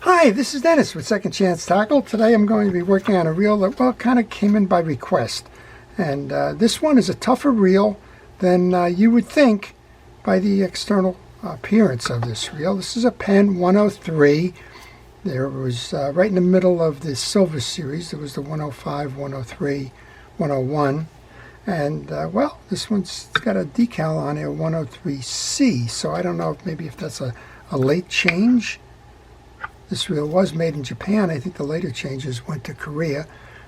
Hi, this is Dennis with Second Chance Tackle. Today I'm going to be working on a reel that, well, kind of came in by request. And this one is a tougher reel than you would think by the external appearance of this reel. This is a Penn 103. There was right in the middle of the Silver Series. There was the 105, 103, 101. And, well, this one's got a decal on it, 103C. So I don't know maybe if that's a late change. This reel was made in Japan. I think the later changes went to Korea.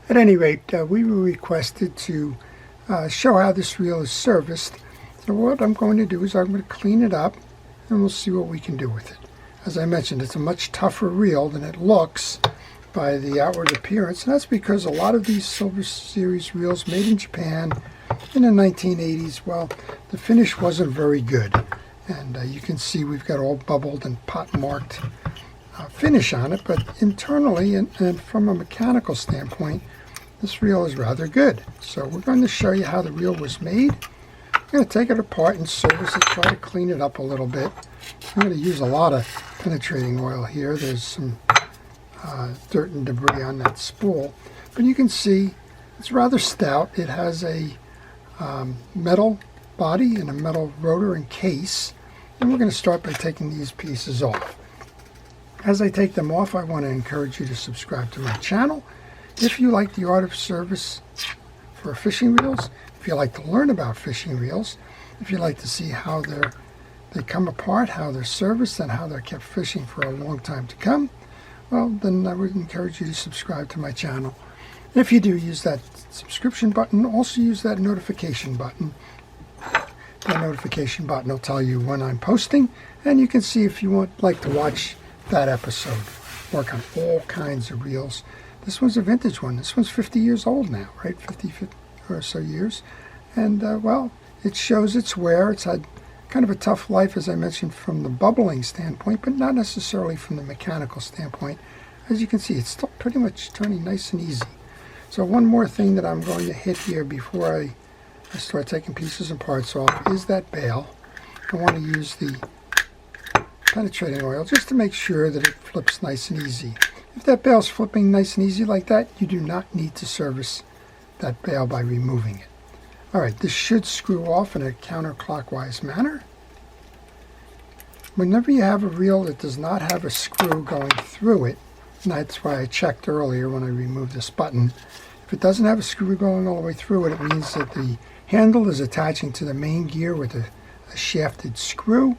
At any rate, we were requested to show how this reel is serviced. So what I'm going to do is I'm going to clean it up and we'll see what we can do with it. As I mentioned, it's a much tougher reel than it looks by the outward appearance. And that's because a lot of these Silver Series reels made in Japan in the 1980s, well, the finish wasn't very good. And you can see we've got all bubbled and pot marked finish on it, but internally and from a mechanical standpoint, this reel is rather good. So we're going to show you how the reel was made. I'm going to take it apart and service it, try to clean it up a little bit. I'm going to use a lot of penetrating oil here. There's some dirt and debris on that spool, but you can see it's rather stout. It has a metal body and a metal rotor and case, and we're going to start by taking these pieces off. As I take them off, I want to encourage you to subscribe to my channel. If you like the art of service for fishing reels, if you like to learn about fishing reels, if you like to see how they come apart, how they're serviced, and how they're kept fishing for a long time to come, well, then I would encourage you to subscribe to my channel. If you do, use that subscription button. Also use that notification button. That notification button will tell you when I'm posting, and you can see if you like to watch that episode. Work on all kinds of reels. This one's a vintage one. This one's 50 years old now, right? 50 or so years. And, well, it shows its wear. It's had kind of a tough life, as I mentioned, from the bubbling standpoint, but not necessarily from the mechanical standpoint. As you can see, it's still pretty much turning nice and easy. So one more thing that I'm going to hit here before I start taking pieces and parts off is that bail. I want to use the penetrating oil just to make sure that it flips nice and easy. If that bail's flipping nice and easy like that, you do not need to service that bail by removing it. Alright, this should screw off in a counterclockwise manner. Whenever you have a reel that does not have a screw going through it, and that's why I checked earlier when I removed this button, if it doesn't have a screw going all the way through it, it means that the handle is attaching to the main gear with a shafted screw,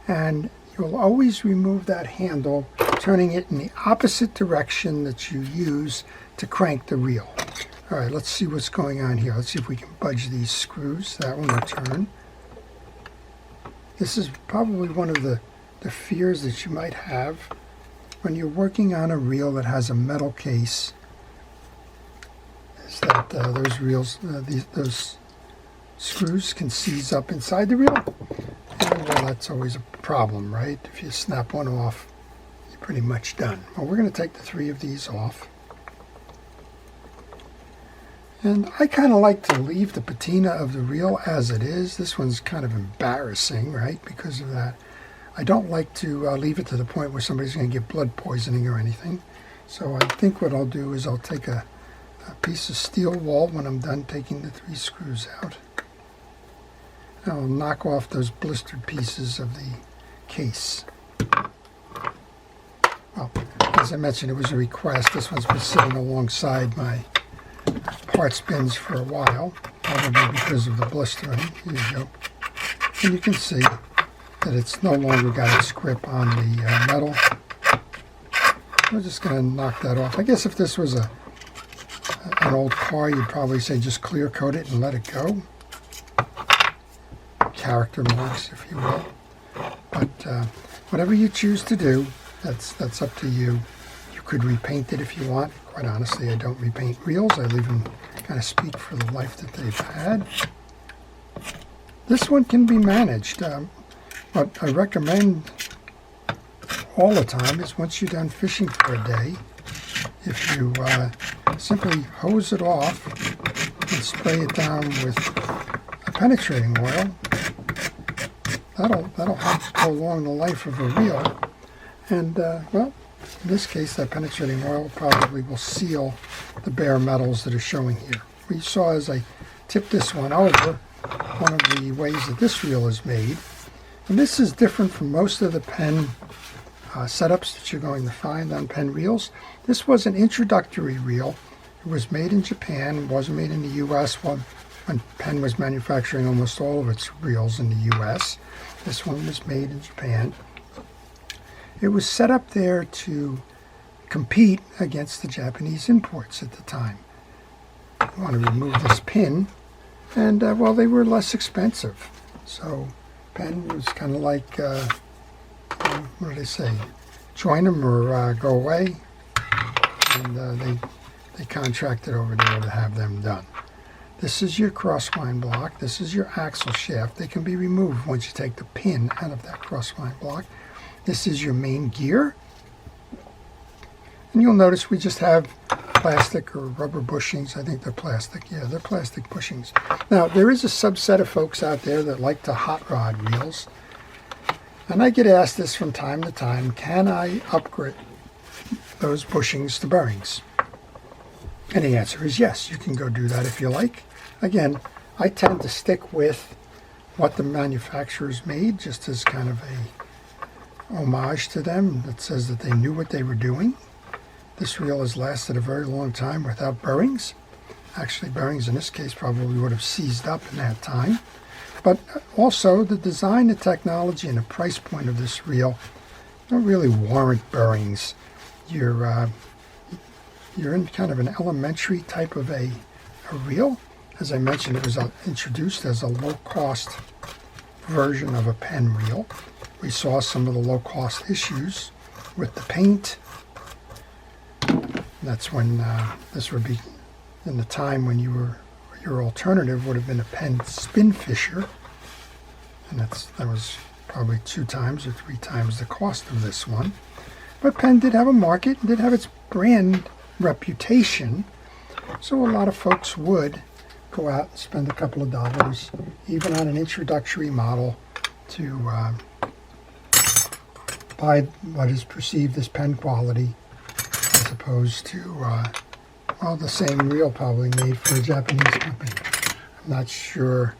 and you'll always remove that handle, turning it in the opposite direction that you use to crank the reel. All right, let's see what's going on here. Let's see if we can budge these screws. That one will turn. This is probably one of the fears that you might have when you're working on a reel that has a metal case, is that those screws can seize up inside the reel. And, well, that's always a problem, right? If you snap one off, you're pretty much done. Well, we're going to take the 3 of these off. And I kind of like to leave the patina of the reel as it is. This one's kind of embarrassing, right, because of that. I don't like to leave it to the point where somebody's going to get blood poisoning or anything. So I think what I'll do is I'll take a piece of steel wool when I'm done taking the 3 screws out. I'll knock off those blistered pieces of the case. Well, as I mentioned, it was a request. This one's been sitting alongside my parts bins for a while, probably because of the blistering. Here you go. And you can see that it's no longer got its grip on the metal. We're just going to knock that off. I guess if this was an old car, you'd probably say just clear coat it and let it go. Character marks, if you will. But whatever you choose to do, that's up to you. You could repaint it if you want. Quite honestly, I don't repaint reels. I leave them kind of speak for the life that they've had. This one can be managed. What I recommend all the time is once you're done fishing for a day, if you simply hose it off and spray it down with a penetrating oil, that'll help prolong the life of a reel. And well, In this case, that penetrating oil probably will seal the bare metals that are showing here. We saw as I tipped this one over, one of the ways that this reel is made. And this is different from most of the Penn setups that you're going to find on Penn Reels. This was an introductory reel. It was made in Japan. It wasn't made in the U.S. when Penn was manufacturing almost all of its reels in the U.S. This one was made in Japan. It was set up there to compete against the Japanese imports at the time. You want to remove this pin, and well, they were less expensive. So Penn was kind of like, what do they say? Join them or go away. And they contracted over there to have them done. This is your crosswind block. This is your axle shaft. They can be removed once you take the pin out of that crosswind block. This is your main gear. And you'll notice we just have plastic or rubber bushings. I think they're plastic. Yeah, they're plastic bushings. Now, there is a subset of folks out there that like to hot rod reels. And I get asked this from time to time, can I upgrade those bushings to bearings? And the answer is yes, you can go do that if you like. Again, I tend to stick with what the manufacturers made, just as kind of a homage to them that says that they knew what they were doing. This reel has lasted a very long time without bearings. Actually, bearings in this case probably would have seized up in that time. But also, the design, the technology, and the price point of this reel don't really warrant bearings. You're in kind of an elementary type of a reel. As I mentioned, it was introduced as a low-cost version of a Penn reel. We saw some of the low-cost issues with the paint. That's when this would be in the time when your alternative would have been a Penn spin fisher, and that was probably 2 times or 3 times the cost of this one. But Penn did have a market, did have its brand reputation, so a lot of folks would go out and spend a couple of dollars, even on an introductory model, to buy what is perceived as Penn quality, as opposed to well, the same reel probably made for a Japanese company. I'm not sure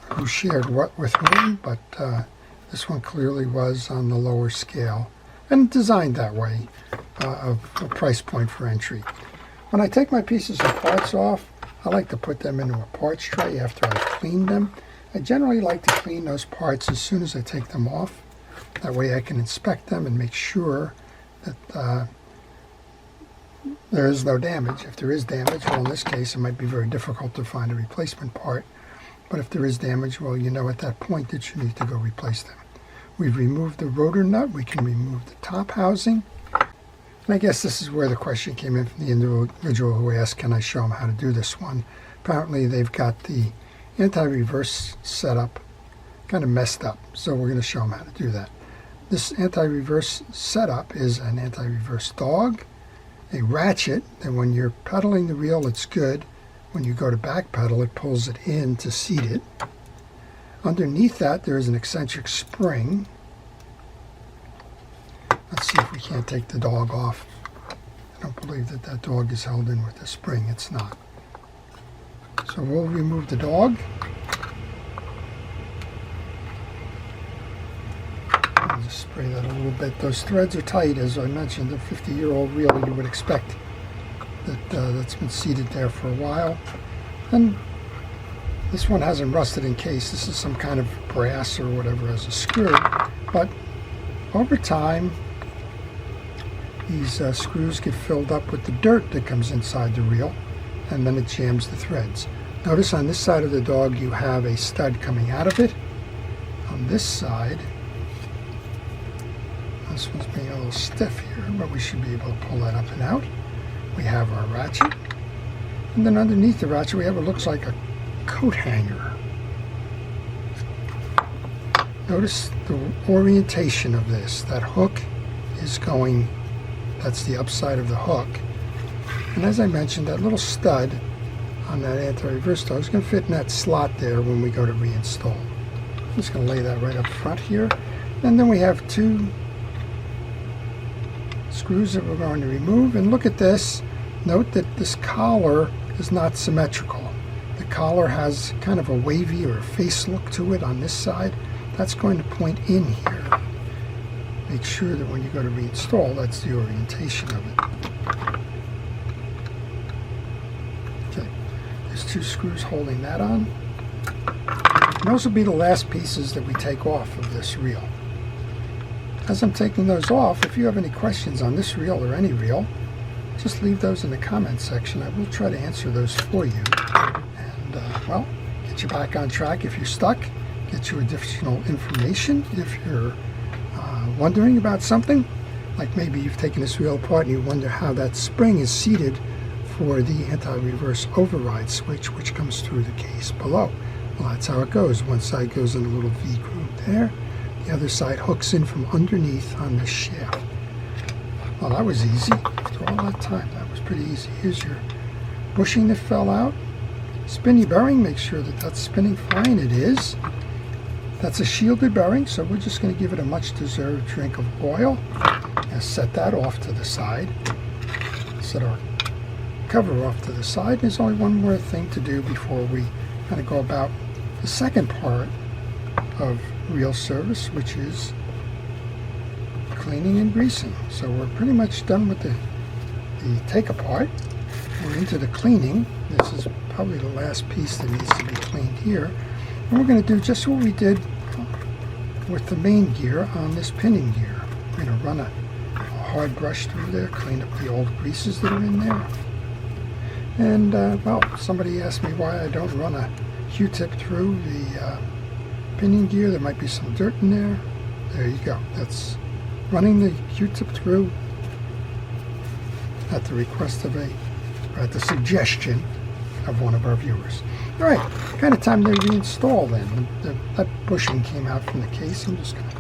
who shared what with whom, but this one clearly was on the lower scale and designed that way, of a price point for entry. When I take my pieces of parts off, I like to put them into a parts tray after I've cleaned them. I generally like to clean those parts as soon as I take them off. That way I can inspect them and make sure that there is no damage. If there is damage, well, in this case, it might be very difficult to find a replacement part. But if there is damage, well, you know at that point that you need to go replace them. We've removed the rotor nut. We can remove the top housing. And I guess this is where the question came in from the individual who asked, can I show them how to do this one? Apparently, they've got the anti-reverse setup kind of messed up. So we're going to show them how to do that. This anti-reverse setup is an anti-reverse dog, a ratchet, and when you're pedaling the reel, it's good. When you go to back pedal, it pulls it in to seat it. Underneath that, there is an eccentric spring. Let's see if we can't take the dog off. I don't believe that dog is held in with the spring. It's not. So we'll remove the dog. I'll just spray that a little bit. Those threads are tight. As I mentioned, the 50-year-old reel, you would expect that's been seated there for a while. And this one hasn't rusted in case. This is some kind of brass or whatever as a screw. But over time, these screws get filled up with the dirt that comes inside the reel, and then it jams the threads. Notice on this side of the dog you have a stud coming out of it. On this side, this one's being a little stiff here, but we should be able to pull that up and out. We have our ratchet, and then underneath the ratchet we have what looks like a coat hanger. Notice the orientation of this. That hook is going, that's the upside of the hook. And as I mentioned, that little stud on that anti-reverse dog is going to fit in that slot there when we go to reinstall. I'm just going to lay that right up front here. And then we have 2 screws that we're going to remove. And look at this. Note that this collar is not symmetrical. The collar has kind of a wavy or a face look to it on this side. That's going to point in here. Make sure that when you go to reinstall, that's the orientation of it. Okay, there's 2 screws holding that on. And those will be the last pieces that we take off of this reel. As I'm taking those off, if you have any questions on this reel or any reel, just leave those in the comments section. I will try to answer those for you. And, well, get you back on track if you're stuck, get you additional information if you're wondering about something, like maybe you've taken this reel apart and you wonder how that spring is seated for the anti-reverse override switch, which comes through the case below. Well, that's how it goes. One side goes in a little V groove there. The other side hooks in from underneath on this shaft. Well, that was easy. After all that time, that was pretty easy. Here's your bushing that fell out. Spinny bearing, make sure that that's spinning fine. It is. That's a shielded bearing, so we're just going to give it a much-deserved drink of oil. And set that off to the side. Set our cover off to the side. There's only one more thing to do before we kind of go about the second part of reel service, which is cleaning and greasing. So we're pretty much done with the take apart. We're into the cleaning. This is probably the last piece that needs to be cleaned here. And we're going to do just what we did with the main gear on this pinning gear. We're going to run a hard brush through there, clean up the old greases that are in there. And, well, somebody asked me why I don't run a Q-tip through the pinning gear. There might be some dirt in there. There you go. That's running the Q-tip through at the request of at the suggestion of one of our viewers. All right, kind of time to reinstall then. That bushing came out from the case. I'm just going to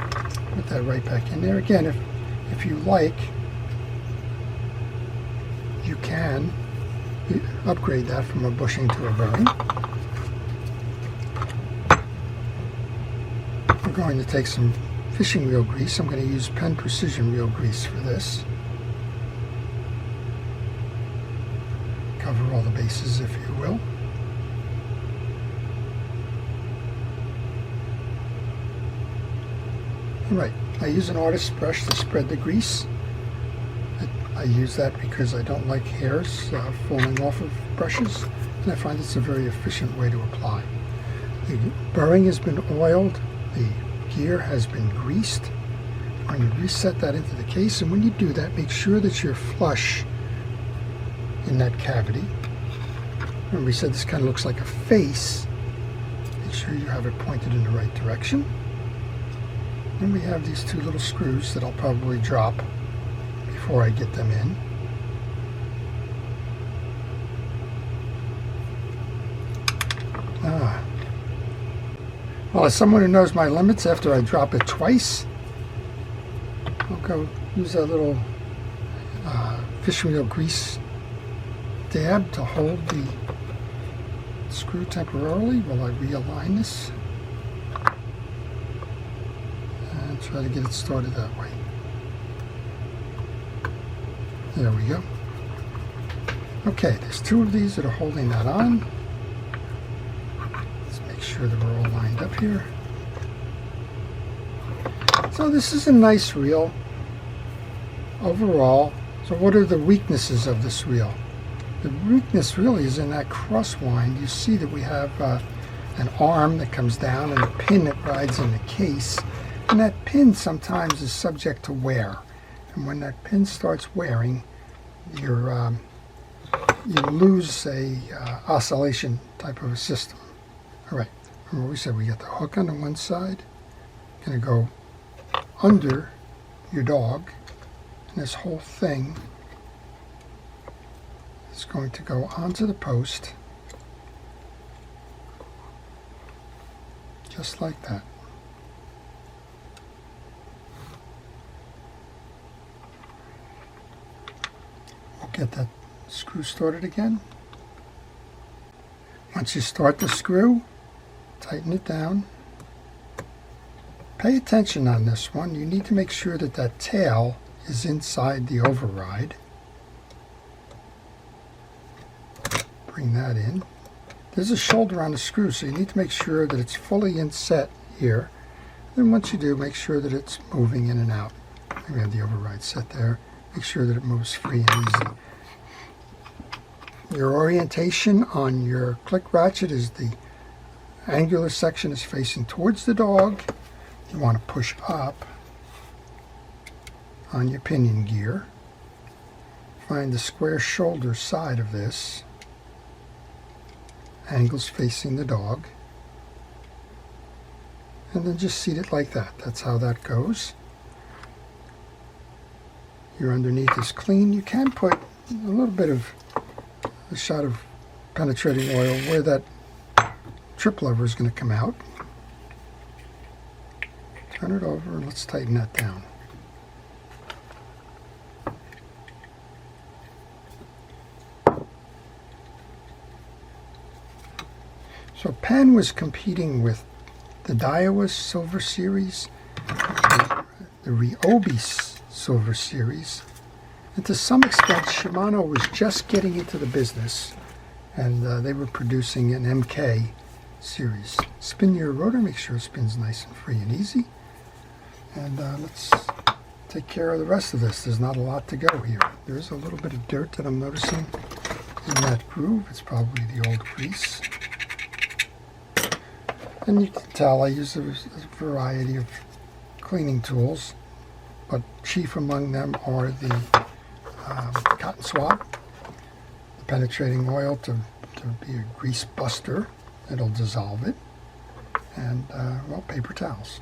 put that right back in there. Again, if you like, you can upgrade that from a bushing to a bearing. We're going to take some fishing reel grease. I'm going to use Penn Precision reel grease for this. Cover all the bases, if you will. Right, I use an artist's brush to spread the grease. I use that because I don't like hairs falling off of brushes, and I find it's a very efficient way to apply. The bearing has been oiled, the gear has been greased. I'm going to reset that into the case, and when you do that, make sure that you're flush in that cavity. Remember, we said this kind of looks like a face. Make sure you have it pointed in the right direction. And we have these 2 little screws that I'll probably drop before I get them in. Well, as someone who knows my limits, after I drop it twice, I'll go use that little fishing reel grease dab to hold the screw temporarily while I realign this. And try to get it started that way. There we go. Okay, there's 2 of these that are holding that on. Let's make sure that we're all lined up here. So this is a nice reel overall. So what are the weaknesses of this reel? The weakness really is in that crosswind. You see that we have an arm that comes down and a pin that rides in the case. And that pin sometimes is subject to wear. And when that pin starts wearing, you lose a oscillation type of a system. All right, remember we said we got the hook on the one side. Going to go under your dog, and this whole thing is going to go onto the post, just like that. We'll get that screw started again. Once you start the screw, tighten it down. Pay attention on this one. You need to make sure that that tail is inside the override. Bring that in. There's a shoulder on the screw, so you need to make sure that it's fully inset here. Then once you do, make sure that it's moving in and out. We have the override set there. Make sure that it moves free and easy. Your orientation on your click ratchet is the angular section is facing towards the dog. You want to push up on your pinion gear. Find the square shoulder side of this. Angles facing the dog. And then just seat it like that. That's how that goes. Your underneath is clean. You can put a little bit of a shot of penetrating oil where that trip lever is going to come out. Turn it over and let's tighten that down. So Penn was competing with the Daiwa Silver Series, the Ryobi Silver Series, and to some extent Shimano was just getting into the business, and they were producing an MK series. Spin your rotor, make sure it spins nice and free and easy, and let's take care of the rest of this. There's not a lot to go here. There's a little bit of dirt that I'm noticing in that groove. It's probably the old grease. And you can tell I use a variety of cleaning tools, but chief among them are the cotton swab, the penetrating oil to be a grease buster. It'll dissolve it, and well, paper towels.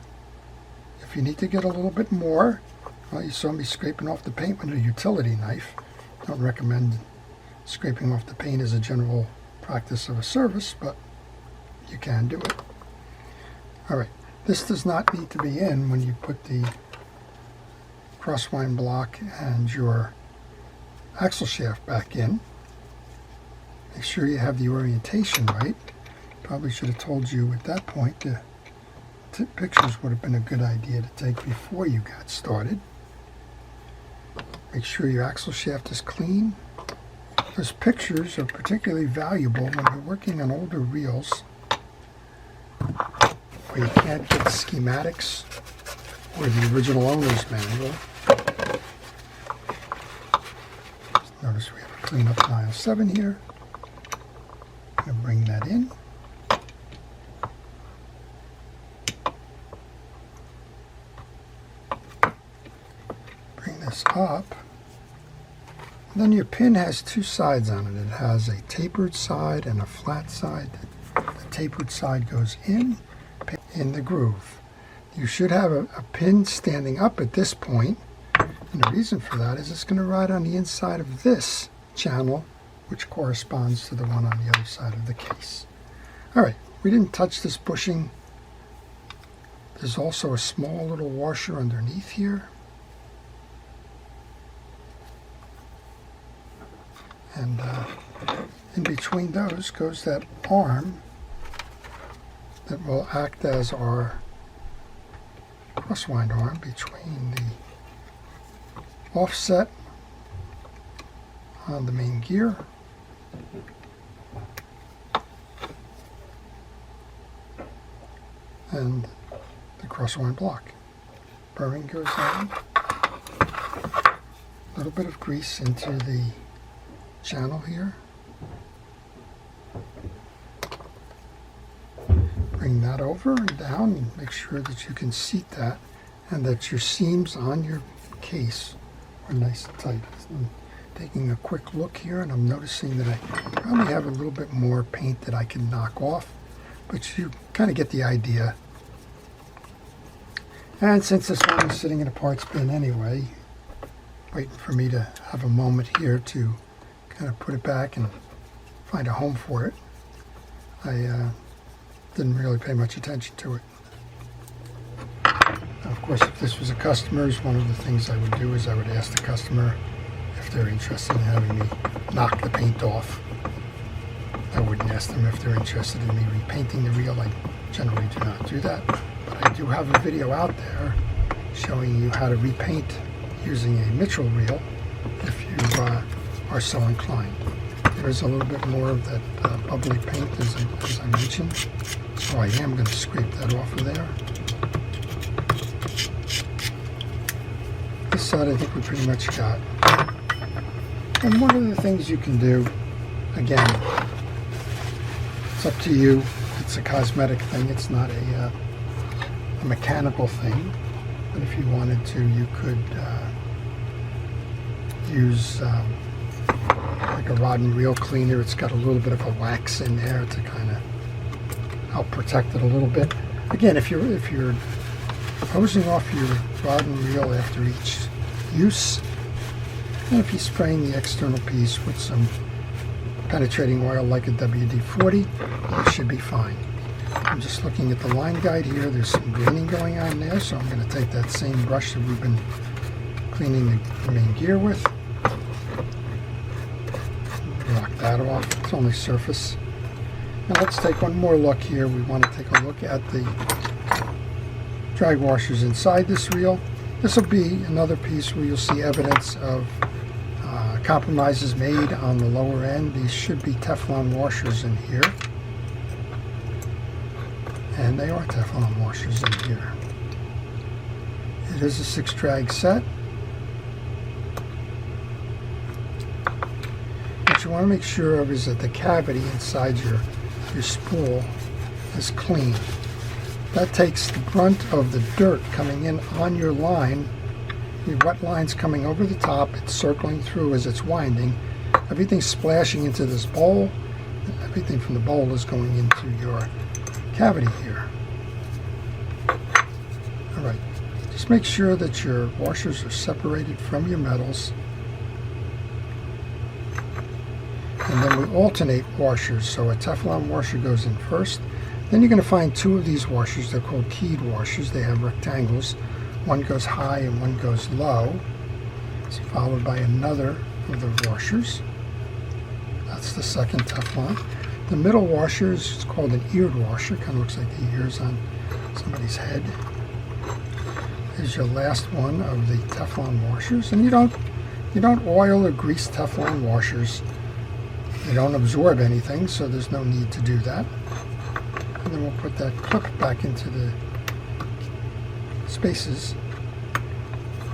If you need to get a little bit more, well, you saw me scraping off the paint with a utility knife. Don't recommend scraping off the paint as a general practice of a service, but you can do it. Alright, this does not need to be in when you put the crosswind block and your axle shaft back in. Make sure you have the orientation right. Probably should have told you at that point the pictures would have been a good idea to take before you got started. Make sure your axle shaft is clean. Those pictures are particularly valuable when you're working on older reels where you can't get schematics or the original owner's manual. Notice we have a clean up dial 7 here. I'm going to bring that in. Bring this up. And then your pin has two sides on it. It has a tapered side and a flat side. The tapered side goes in the groove. You should have a pin standing up at this point, and the reason for that is it's going to ride on the inside of this channel, which corresponds to the one on the other side of the case. Alright, we didn't touch this bushing. There's also a small little washer underneath here, and in between those goes that arm that will act as our crosswind arm between the offset on the main gear and the crosswind block. Bearing goes on. A little bit of grease into the channel here. Bring that over and down and make sure that you can seat that and that your seams on your case are nice and tight. I'm taking a quick look here and I'm noticing that I probably have a little bit more paint that I can knock off, but you kind of get the idea. And since this one is sitting in a parts bin anyway, waiting for me to have a moment here to kind of put it back and find a home for it, I didn't really pay much attention to it. Now, of course, if this was a customer's, one of the things I would do is I would ask the customer if they're interested in having me knock the paint off. I wouldn't ask them if they're interested in me repainting the reel. I generally do not do that. But I do have a video out there showing you how to repaint using a Mitchell reel if you are so inclined. There's a little bit more of that bubbly paint as I mentioned, so I am going to scrape that off of there. This side I think we pretty much got. And one of the things you can do, again, it's up to you. It's a cosmetic thing. It's not a mechanical thing. But if you wanted to, you could use like a rod and reel cleaner. It's got a little bit of a wax in there to kind of help protect it a little bit. Again, if you're hosing off your rod and reel after each use, and if you're spraying the external piece with some penetrating oil like a WD-40, you should be fine. I'm just looking at the line guide here. There's some graining going on there, so I'm going to take that same brush that we've been cleaning the main gear with. Knock that off. It's only surface. Now let's take one more look here. We want to take a look at the drag washers inside this reel. This will be another piece where you'll see evidence of compromises made on the lower end. These should be Teflon washers in here. And they are Teflon washers in here. It is a 6-drag set. What you want to make sure of is that the cavity inside your spool is clean. That takes the brunt of the dirt coming in on your line. Your wet line's coming over the top, it's circling through as it's winding. Everything's splashing into this bowl. Everything from the bowl is going into your cavity here. Alright, just make sure that your washers are separated from your metals. And then we alternate washers, so a Teflon washer goes in first. Then you're going to find two of these washers. They're called keyed washers. They have rectangles. One goes high and one goes low. It's followed by another of the washers. That's the second Teflon. The middle washer is called an eared washer. Kind of looks like the ears on somebody's head. Is your last one of the Teflon washers. And you don't oil or grease Teflon washers. They don't absorb anything, so there's no need to do that. And then we'll put that clip back into the spaces.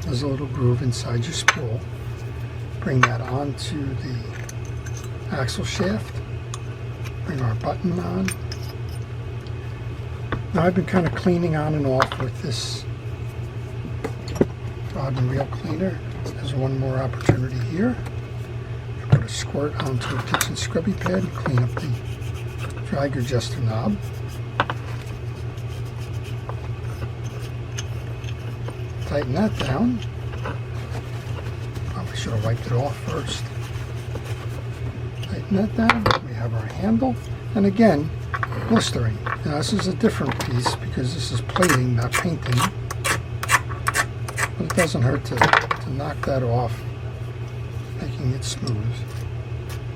There's a little groove inside your spool. Bring that onto the axle shaft. Bring our button on. Now I've been kind of cleaning on and off with this rod and reel cleaner. There's one more opportunity here. Put a squirt onto a kitchen scrubby pad and clean up the drag adjuster knob. Tighten that down. Probably should have wiped it off first. Tighten that down. We have our handle. And again, blistering. Now this is a different piece because this is plating, not painting. But it doesn't hurt to knock that off, making it smooth.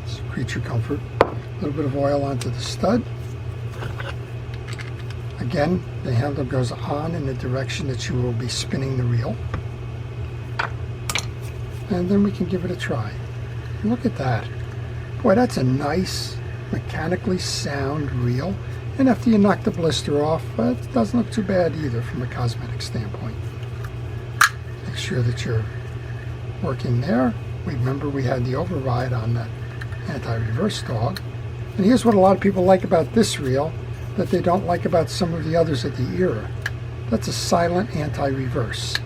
It's creature comfort. A little bit of oil onto the stud. Again, the handle goes on in the direction that you will be spinning the reel. And then we can give it a try. Look at that. Boy, that's a nice, mechanically sound reel. And after you knock the blister off, it doesn't look too bad either from a cosmetic standpoint. Make sure that you're working there. Remember we had the override on that anti-reverse dog. And here's what a lot of people like about this reel that they don't like about some of the others of the era. That's a silent anti-reverse.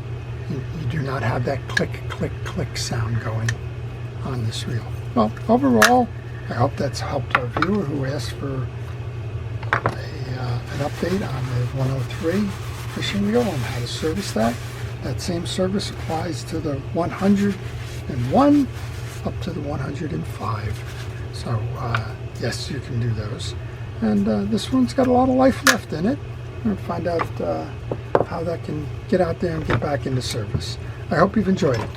You do not have that click, click, click sound going on this reel. Well, overall, I hope that's helped our viewer who asked for an update on the 103 fishing reel and how to service that. That same service applies to the 101 up to the 105. So, yes, you can do those. And this one's got a lot of life left in it. We'll find out how that can get out there and get back into service. I hope you've enjoyed it.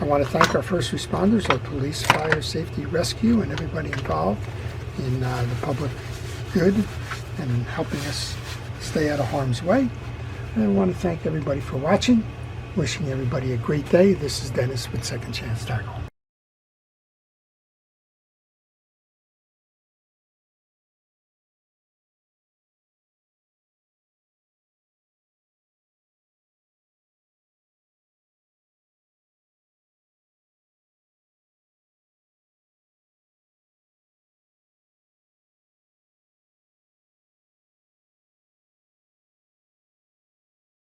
I want to thank our first responders, our police, fire, safety, rescue, and everybody involved in the public good and helping us stay out of harm's way. And I want to thank everybody for watching. Wishing everybody a great day. This is Dennis with Second Chance Tackle.